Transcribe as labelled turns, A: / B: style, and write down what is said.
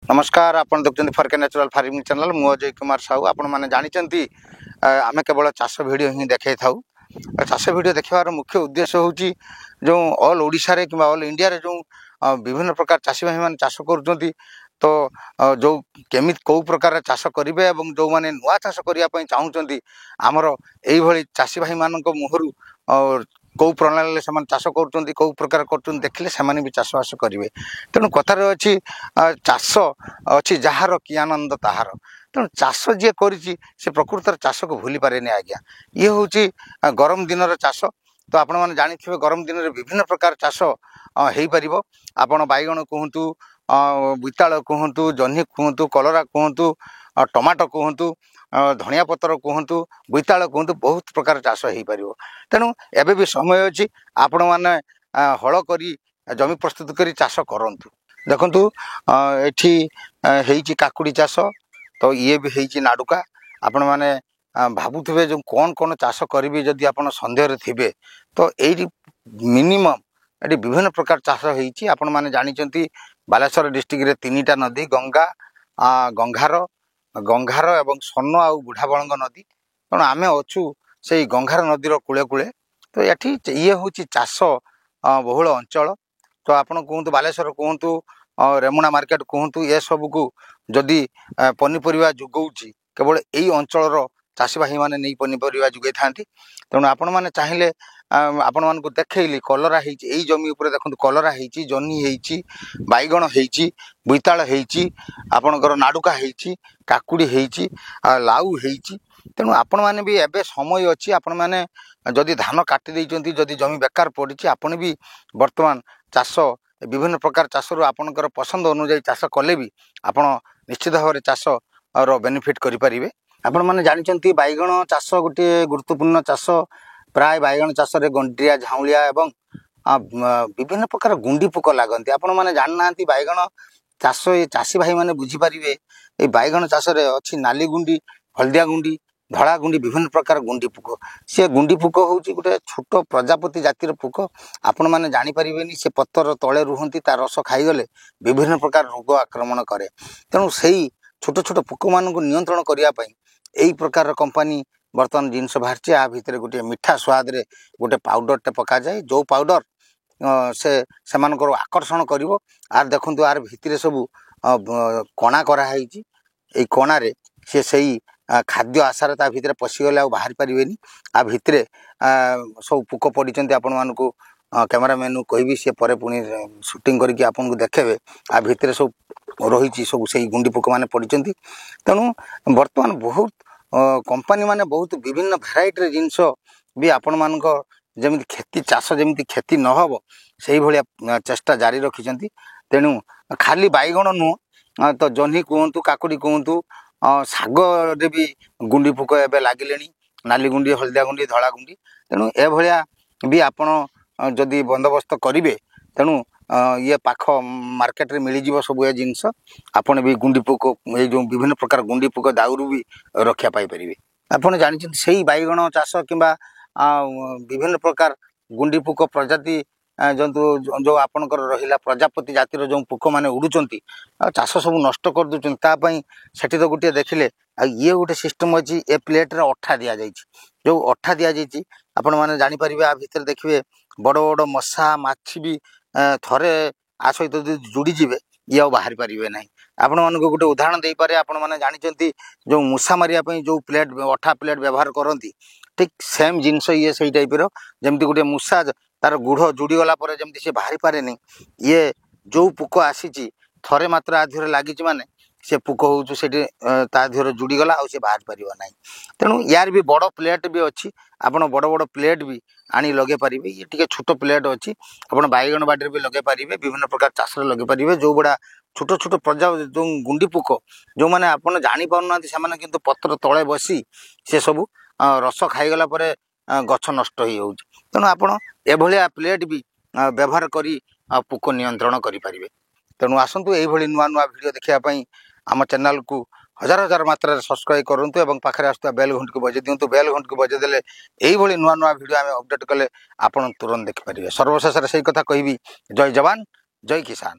A: नमस्कार आपण देखुं फर्के नेचुरल फार्मिंग चैनल मु अजय कुमार साहू आपण मैंने जानते आम केवल चाष भिड हिं देखे था चाष भिड देखार मुख्य उद्देश्य हूँ जो ऑल ओडिशा रे कि ऑल इंडिया रे जो विभिन्न प्रकार चाषी भाई मैंने चाष कर तो जो केमी कौ प्रकार चाष करेंगे और जो मैंने नुआ चाष करने चाहूँगी आमर यही चाषी भाई मान मुहर कौ प्रणाली से चाष कर कौ प्रकार कर देखिले से भी चाषबास करेंगे तेणु कथार अच्छी चाष अच्छी जार कि आनंद ताहार तेणु चाष जी कर प्रकृतर चाष को भूली पारे आज्ञा ये हूँ गरम दिन चाष तो आपण मैंने जानी गरम दिन में विभिन्न प्रकार चाष हो पार आपण बैगण कहतु बोईताल कहतु जह्नी कहतु कलरा कहतु टमाटो कहतु धनिया पतर कहतु बोईताल कहतु बहुत प्रकार चाष हो पार तेणु एबे भी समय अच्छी आपण मैंने हल करी जमी प्रस्तुत करी चाष करंतु देखंतु एठी काकुड़ी चाष तो ये भी है नाडुका आपण मैंने भावुवे जो कौन कौन चाष करी जदि आप सन्देह थे तो ये मिनिमम ये विभिन्न प्रकार चाष होती आपण मैंने जानते बालेश्वर डिस्ट्रिक्ट रे 3टा नदी गंगा गंगार गंगार एवं स्वन आ बुढ़ाबलंग नदी तेणु आम अच्छू से गंगार नदीर कूले कूले तो ये हूँ चाष बहुल अंचल तो आपण कहतु बालेश्वर कहतु रेमुणा मार्केट कहतु ये सबको जदि पनीपरिया जोगाऊँगी केवल यही अंचल चाषी भाई मैंने नहीं पनीपरिया जोगाई था तेणु आपण मैंने चाहिए आपण मानक देखली कलरा यही जमी उपर देखो कलरा होती जह्नी होती बैगण होती बोईताल होती आपणकर नाडुका होती काकुड़ी होती लाउ होती तेणु आपण मैंने भी एबे समय अच्छी आपण मैंने जदि धान काटी देइचंती जदि जमी बेकार पड़ी आपण भी वर्तमान चाष विभिन्न प्रकार चाषर आपणकर पसंद अनुजाई चाष कले भी आपण निश्चित भाव में चाष रो बेनिफिट करें आपण मैंने जानते बैगण चाष गोटे गुरुत्वपूर्ण चाष प्राय बैगण चाष गंटिया झाउलिया एवं विभिन्न प्रकार गुंडी पोक लगती आपण मैंने जानना बैगण चाष ये चाषी भाई मैंने बुझीपारे ये बैगण चाष अच्छी नाली गुंडी हलदिया गुंडी धड़ा गुंडी विभिन्न प्रकार गुंडी पोक सी गुंडी पोक हूँ गोटे छोट प्रजापति जातिर पोक आपण मैंने जानीपारे से पत्तर तले रुहति तार रस खाईगले विभिन्न प्रकार रोग आक्रमण करे तेणु से छोट छोट पोक मान नियंत्रण करने यही प्रकार कंपनी बर्तमान जिनस बाहर आ भितर गोटे मिठा स्वाद रे गोटे पाउडरटे पका जाए जो पाउडर से आकर्षण कर आर देखु आर भितर सब कणा कराई कणा सी से खाद्य आशार ता भितर पशिगले आ बाहर पारे आ भितर सब पोक पड़ी आपण मानक कैमेरामैन कहि सी पर पुणी शूटिंग करके आपन को देखेबे आ भितर सब रही सब से गुंडी पोक मैंने पड़ी तेणु बर्तमान बहुत कंपनी माने बहुत विभिन्न भेराइटी जिनस भी आपण मान जमी खेती चाष जमी खेती न हो से भाया चेष्टा जारी रखिंट तेणु खाली बैगण नुह तो जह्नी कहतु काकुड़ी कहतु शाग भी गुंडी पोक एवं लगिले नाली गुंडी हलदिया गुंडी धड़ा गुंडी तेणु ए भाया भी आपण जदि बंदोबस्त करेंगे तेणु ये पाख मार्केट रे मिल सब ये जिनस आपन भी गुंडी पोक ये जो विभिन्न प्रकार गुंडी पोक दाउरू भी रक्षा पाई परिबे आपन जानि से बैगण चाष कि विभिन्न प्रकार गुंडी पोक प्रजाति जंतु जो आपणकर रहिला प्रजापति जातिर जो पोक मैंने उड़ुचंती चाष सब नष्ट कर दूचंती तापई सेठी तो गोटे देखिले ये गोटे सिस्टम अच्छी ए प्लेट रे अठा दिया जाइछि जो अठा दिया जाइछि आपण माने जानि परिबे आ भितर देखिबे बड़ बड़ मशा माछी भी थरे आ सहित जोड़ी जीवे ये आ बाहर पारे ना आपण मान गोटे उदाहरण दे पारे आपण मैंने जानते जो मूषा मारिया जो प्लेट अठा प्लेट व्यवहार करती ठीक सेम जिनस ये से टाइप जमती गोटे मूषा तार गुढ़ जोड़ी गला जमती से बाहरी पारे नहीं ये जो पोक आसी थरे मात्र आधीर लगी माने से पोक हूँ से देहर जुड़ीगला आ बाहर पार ना तेणु यार भी बड़ प्लेट भी अच्छी आपड़ बड़ बड़ प्लेट भी आनी लगे पारे ये टी छोट प्लेट अच्छी आप बैगण बाड़ी भी लगे पारे विभिन्न प्रकार चाष लगे पारे जो गुड़ा छोट छोट प्रजा जो गुंडी पोक जो मैंने आप जापार से किंतु पत्र तले बसी से सब रस खाईगला गछ नष्ट हो तेणु आपड़ एभलिया प्लेट भी व्यवहार करी पोक नियंत्रण करें तेणु आसतु ये नुआ नुआ भिड देखापी आम चैनल को हजार हजार मात्रा सब्सक्राइब करूँ और पाखे आसुवा बेल घंटी को बजे दिंतु बेल घंटी को बजेदेले यही नुआ नुआ भिड आम अपडेट कले आप तुरंत देखिपारे सर्वशेष से कथा कहि जय जवान जय किसान।